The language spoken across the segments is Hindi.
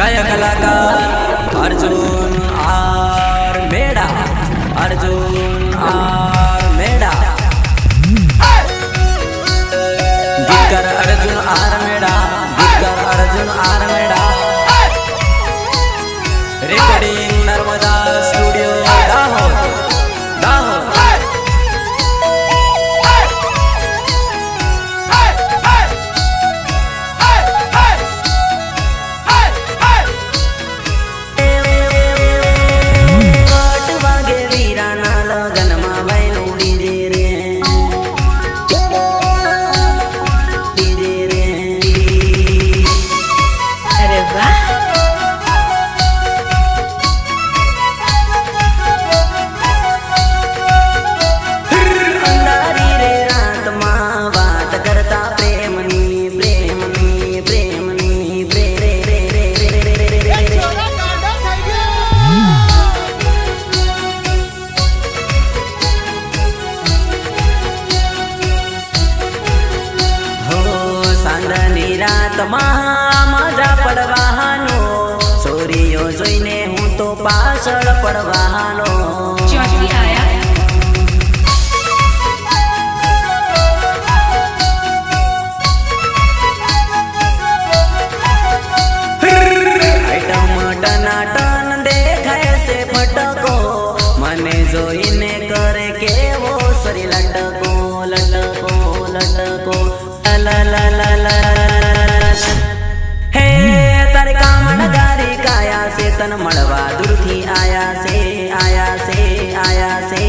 गायक कलाकार अर्जुन आर मेड़ा, अर्जुन आर मेड़ा, गीतकार अर्जुन आर मेड़ा, गीतकार Arjun R Meda, recording Narmada studio Dahod, Dahod. मजा पड़वानो छोरीओ जोईने हूँ तो पाछळ पड़वानो। आइटम टनाटन देखाय से फटको मने जोईने करे केवो सरी लटको लटको लटको ला ला ला ला। तन मळवा दूरथी आया से आया से आया से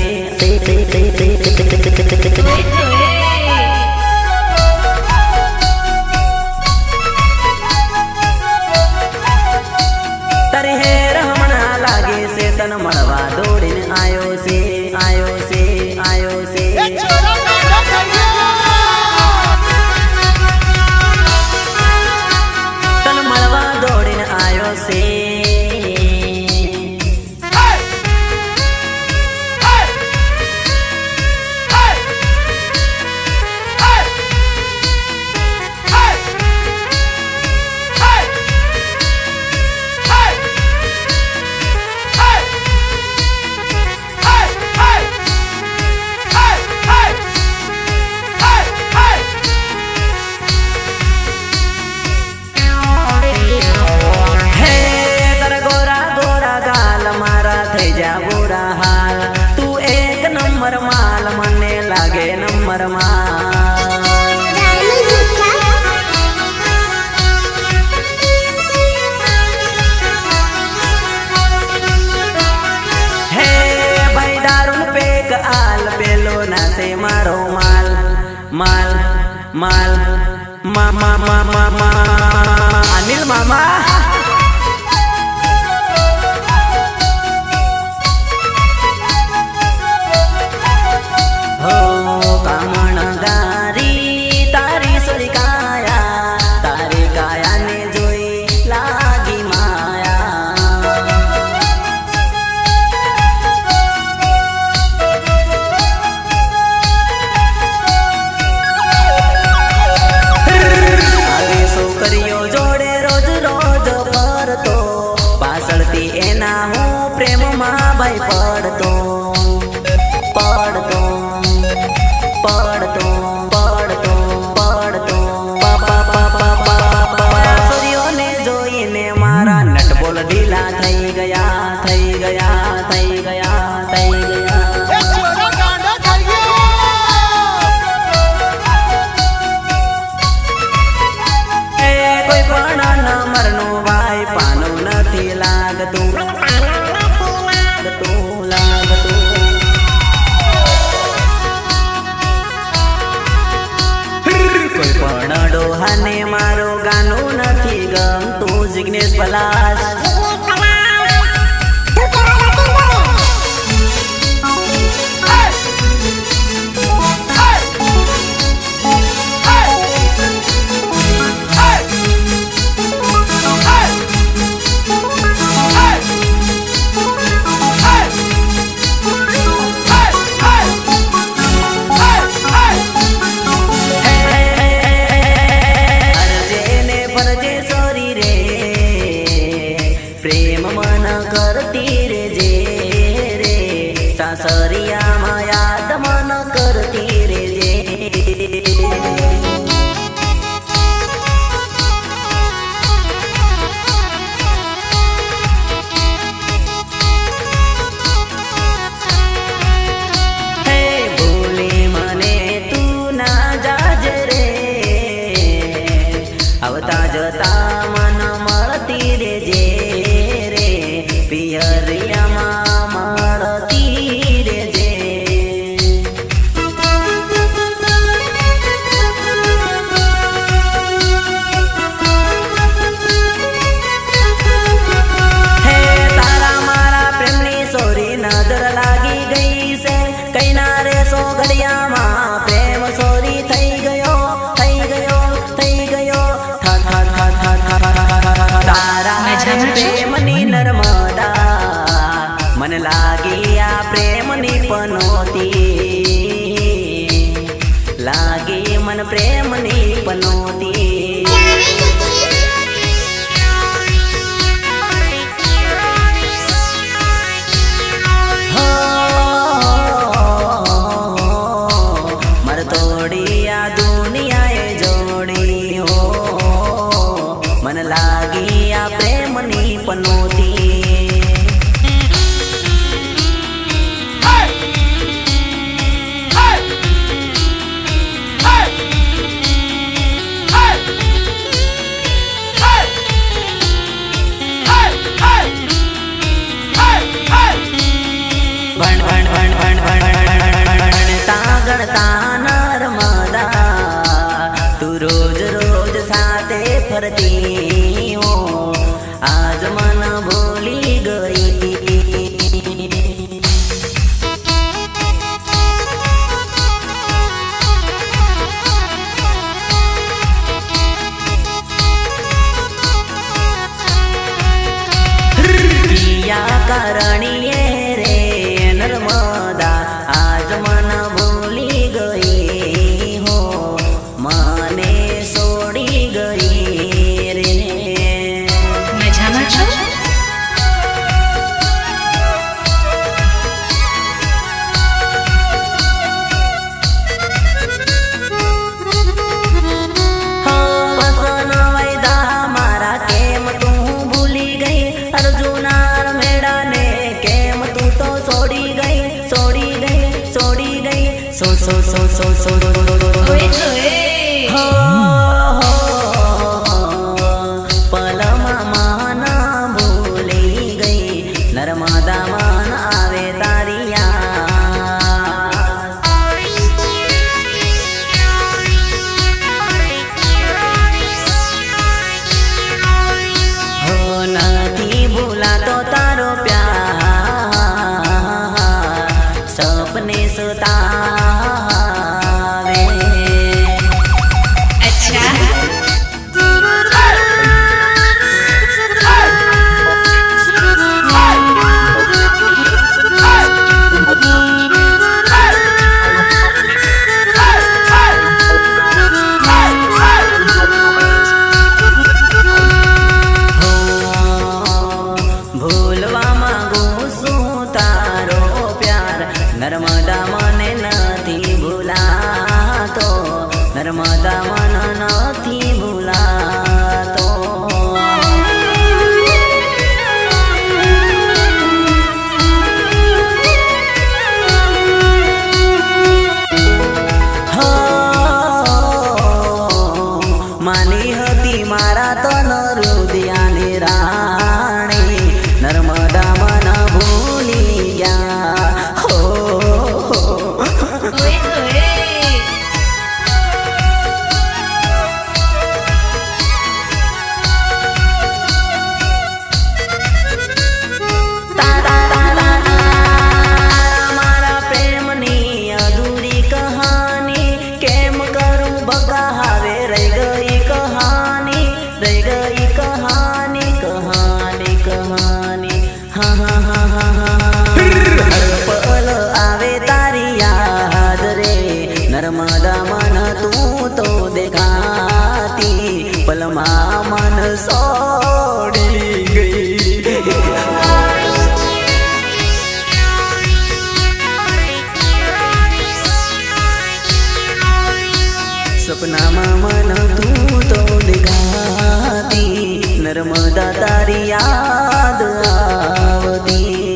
तरे हेर हमणा लागे से तन मळवा दौड़ीने आयो से आयो से आयो से। तन मळवा दौड़ीने आयो से बुरा हाल तू एक नंबर माल मने लागे नंबर माल। हे भाई दारून पेक आल पेलो ना से मारो माल माल माल मामा मामा मा अनिल मामा। प्रेम माँ भाई पढ़तो पढ़तो पढ़तो पढ़तो पढ़तो पापा पापा पापा सूर्यो ने जोईने मारा नट बोल ढीला थई गया थई गया थई गया थई गया। कोई पण न मरनो भाई पानो नथी लागतुं डोहाने मारो गानो नथी गमतुं जिग्नेश पलाश। જતા મન મળતી રે જે રે પિયરિયામાં મળતી રે જે હે તારા મારા પ્રેમની સોરી નજર લાગી ગઈ છે કઈ ના રે સો ઘડિયામાં પ્રેમ સોરી થઈ ગયો તારા પ્રેમની નર્મદા મન લાગી આ પ્રેમની પનોતી લાગી મન પ્રેમની પનોતી તોડી આ દુનિયાએ જોડી હો મન લાગી આ પ્રેમની પનોતી ફરતી હો આજ મન ભૂલી ગઈ પિયા કરણીએ રે નર્મદા આજ મન ભૂલી ગઈ હો મને છોડી ગઈ પલમાં મન ભૂલી ગઈ નર્મદા મન આવે તારી હો નથી ભૂલાતો તારો પ્યાર સપને સતા નર્મદા મને નથી ભૂલાતો નર્મદા મન નથી ભૂલાતો માની હતી મારા તન રુદિયાની રાણી નર્મદા મન ભૂલી ગયા નર્મદા મન તું તો દેખાતી પલમાં મન છોડી ગઈ સપનામાં મન તું તો દેખાતી નર્મદા તારી યાદ આવતી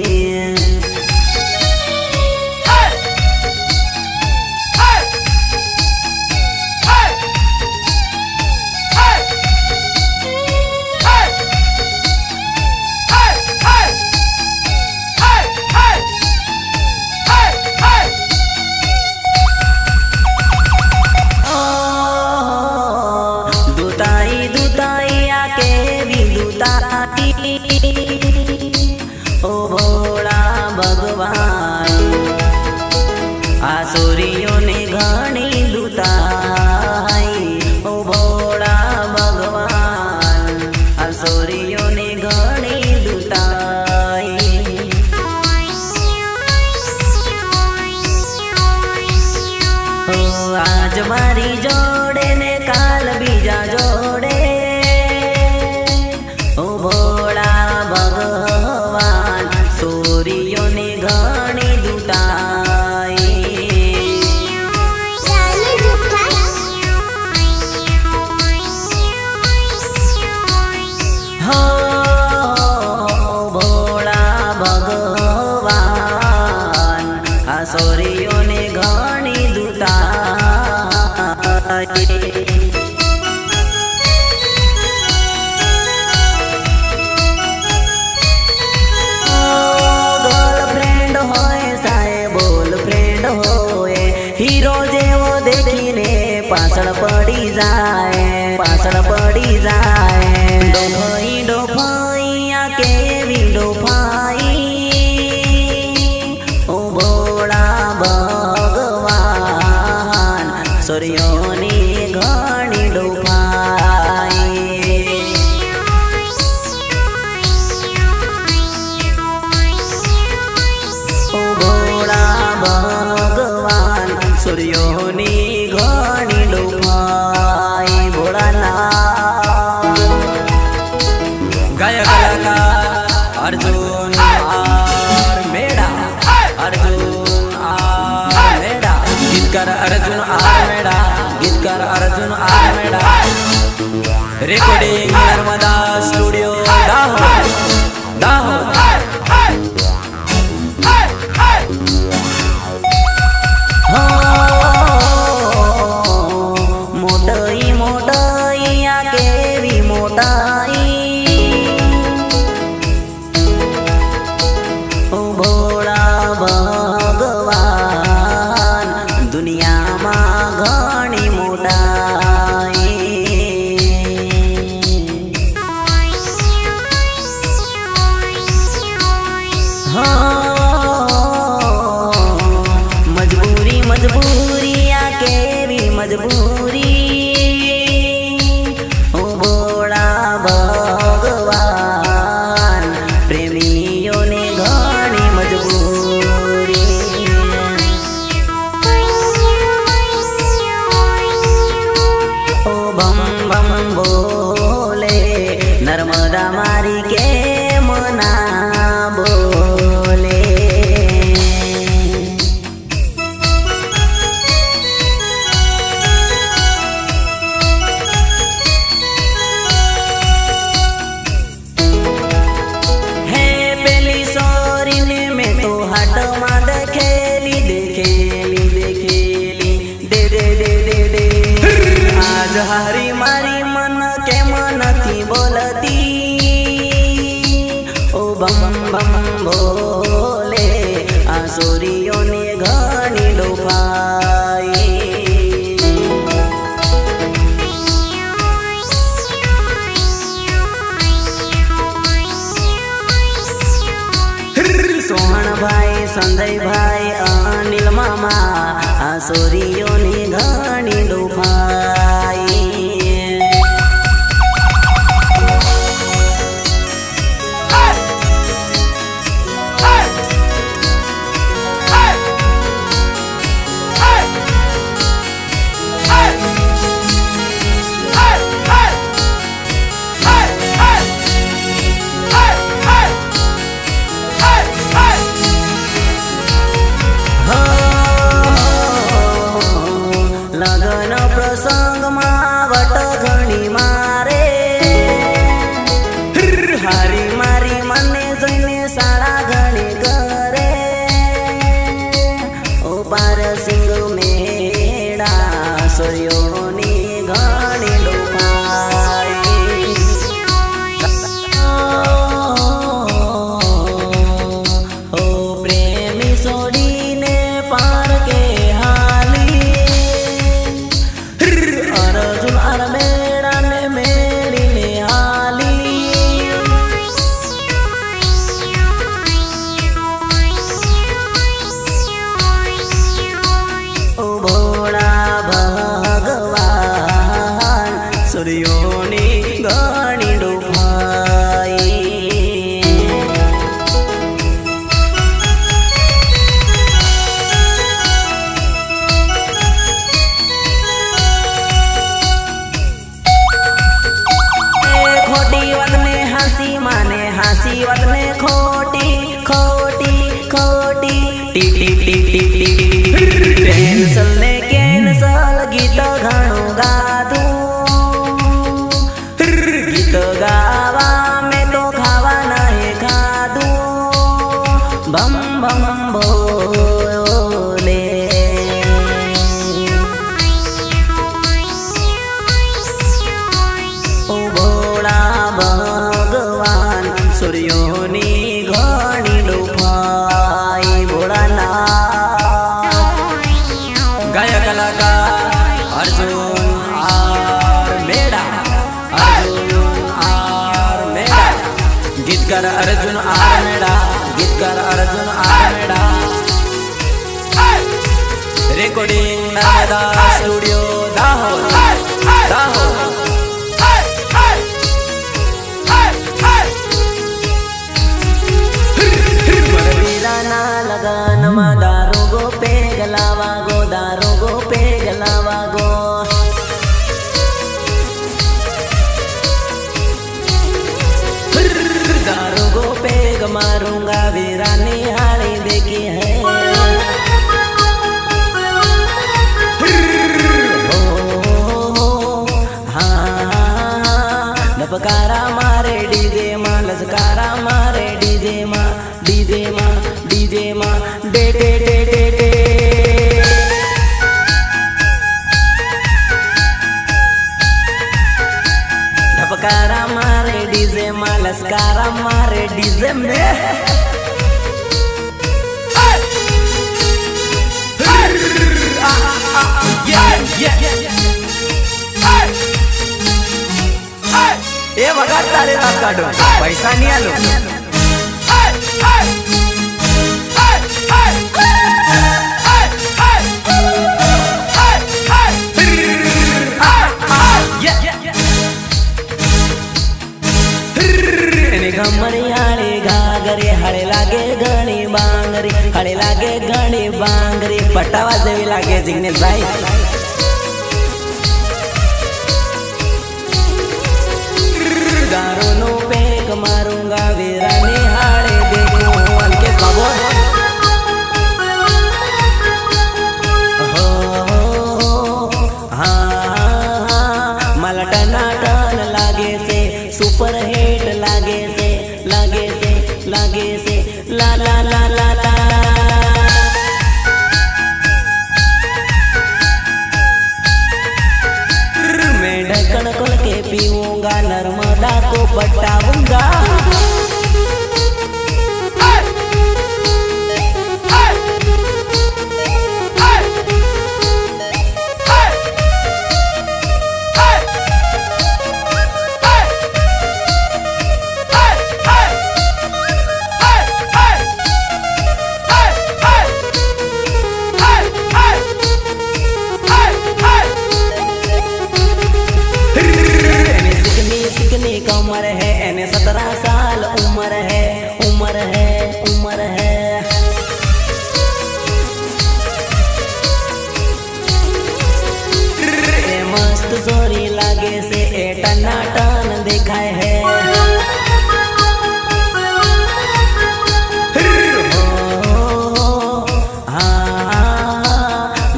ओ भोला भगवान आ सूर्यों ने घणी लुटाई ओ भोला भगवान आ सूर्यों ने घणी लुटाई ओ आज मारी जोड़े ने काल बीजा जोड़े ओ भोला भगवान सूर्यों ने घणी लुटाई हो भोला भगवान आ सूर्यों ने घणी लुटाई पासड़ पड़ी जाए डोफाई डोफाइया के भी डोफाई ओ भोला भगवान सूर्यों ने घणी डोफाई ओ भोला भगवान सूर्यों ने घणी डोफाई भोलानाथ गायक कलाकार अर्जुन आर मेड़ा गीतकार Arjun R Meda recording Narmada studio Dahod ओ भोला भगवान दुनिया में घणी मोटाई मजबूरी आके भी मजबूरी ओ भोला भगवान प्रेमियों ने घणी मजबूरी ओ बम बम बोले नर्मदा मारी के मना बोले हरी मारी मन के मन थी बोलती ओ बम बम बोले आ सूर्यों ने घणी डोफाई सोहन भाई संजय भाई अनिल मामा आ सूर्यों ने घणी डोफाई लगन प्रसंग वट घणी मारे हारी मारी मने जोईने साड़ा घणी करे ओ पार सिंग मेड़ा सूर्यों ने घणी डोफाई ओ प्रेमी सोड़ी ने पार के हाली अर्जुन आर मेड़ा सूर्योनी घणी डूबाई। खोटी वत ने हंसी माने हंसी वत ने खोटी खोटी खोटी T T T T T cancel ने कैंसल गीत घणो गाधू गीत गावा में तो खावा नहीं खाधू बम बम बोले ओ भोला भगवान सूर्योनी घणी डूबाई। भोलानाथ गायक कलाकार अर्जुन आर मेड़ा अर्जुन आर मेड़ा गीतकार अर्जुन आर मेड़ा गीतकार Arjun R Meda recording Narmada studio Dahod Dahod. ना लगन मा दारू गो पे गलावा गो दारू गो पे गलावा गो दारू गो पे मारूंगा वीरानी हाड़ी देखी है हाँ नपकारा मारे डीजे माँ लसकारा मारे डीजे माँ डीजे माँ डीजे माँ डे डे डे डे डे ढपकारा मारे डीजे माँ लसकारा मारे डीजे में ये वगाड़ तारे रात काटो पैसा नहीं आलो गमरियाले घागरे हळे लागे घणी बांगरी हळे लागे घणी बांगरी पटावा जेवी लागे जिग्नेश भाई दारू नो पेक मारूंगा वीरानी हाड़े देखो अंकेश बाबू हो हाँ मला टनाटन लागे से सुपर हिट लागे से ला ला ला ला ला मैं ढक्कन खोल के पीऊंगा नर्मदा को पटाऊंगा कमर है एने 17 साल उम्र है ए मस्त जोरी लागे से ए टनाटन दिखाए है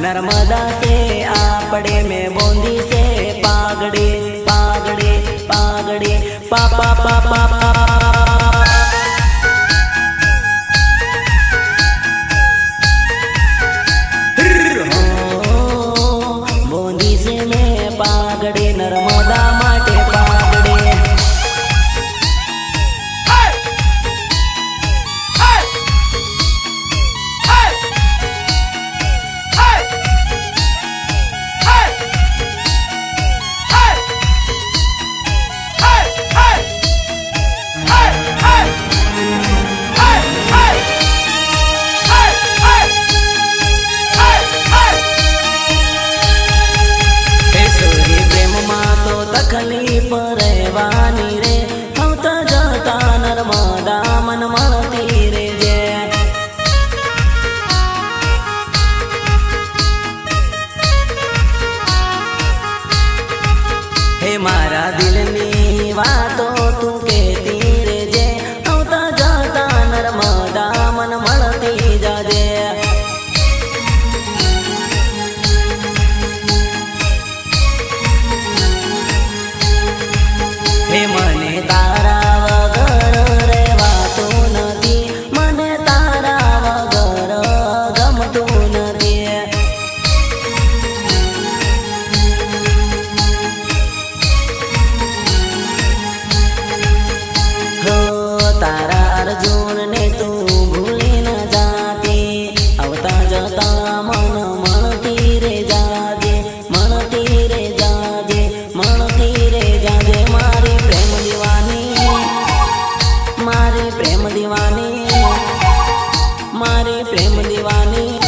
नर्मदा से आपड़े में बूंदी से पागड़े पागड़े पागड़े पा पा पा पा पा बूंदी से में पागड़े नर्मदा माटे पागड़े તકલીફ રહેવાની રે આવતા જતા નર્મદા મન મળતી રે જે હે મારા દિલની વાતો તું કહેતી રે જે આવતા જતા નર્મદા મન મળતી જાજે હે મને તારા વગર રહેવાતું નથી મને તારા વગર ગમતું નથી હો તારા અર્જુનને તું ભૂલી ન જાતી આવતા જતા મન મળતી રે જાજે મળતી રે જાજે મળતી રે જાજે મારી પ્રેમ દીવાની મારી પ્રેમ દીવાની મારી પ્રેમ દીવાની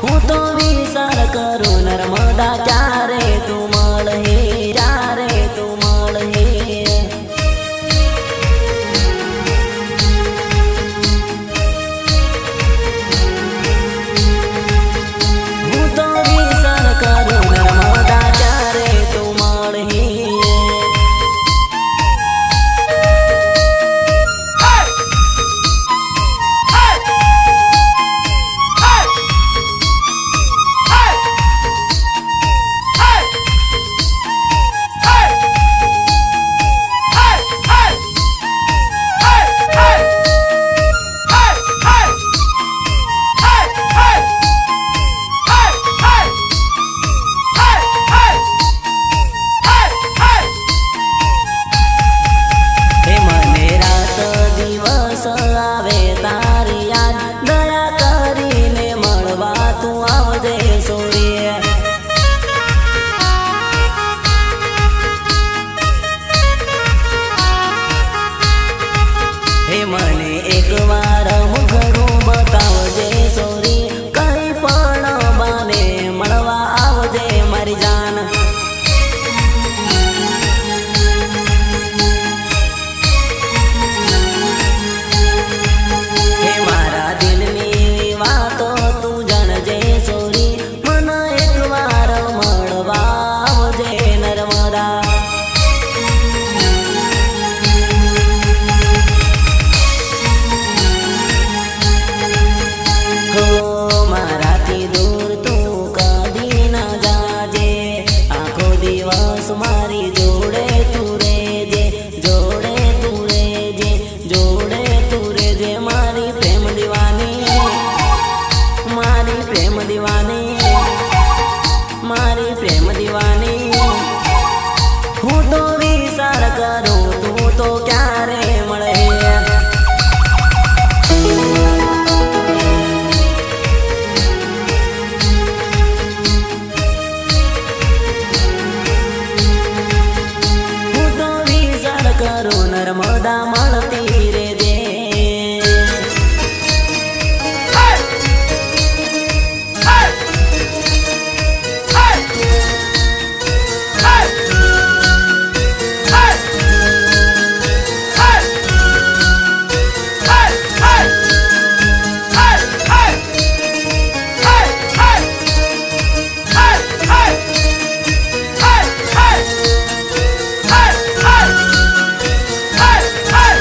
હું તો વિચાર કરું નર્મદા ક્યારે તું મળે ક્યારે તું મળે હું તો વિચાર કરું નર્મદા ક્યારે તું મળે આવે તારી યાદ દયા કરીને મળવા તું આવજે સોરી હે મને એકવાર મુખડું બતાવજે સોરી કઈ પણ બાને મળવા આવજે મારી જાન મારી જોડે તું રેજે જોડે તું રેજે જોડે તું રેજે મારી પ્રેમ દીવાની મારી પ્રેમ દીવાની મારી પ્રેમ દીવાની હું તો વિચાર કરું તું તો ક્યારે મળે કરો નર્મદા મળતી રે જે Hey!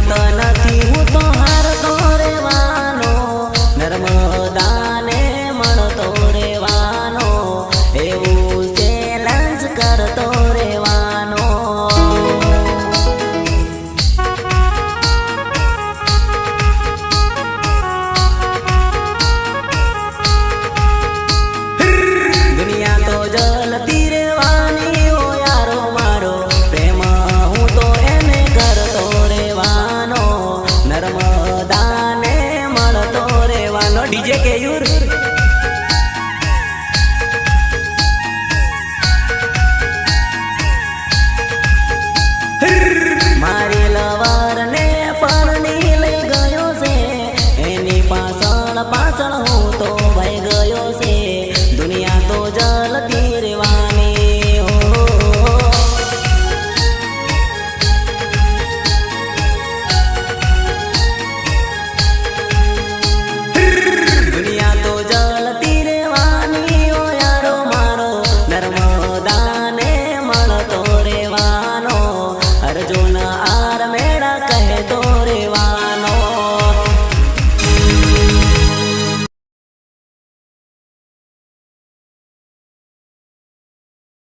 કિંમત નથી હું તો હારતો રેવાનો નર્મદાને મળતો રેવાનો એવું ચેલેન્જ કરતો રેવાનો દુનિયા તો જલતી રેવાની ઓ યારો મારો પ્રેમ હું તો એને કરતો રેવાનો નર્મદાને મળતો રેવાનો ડીજે કે યુર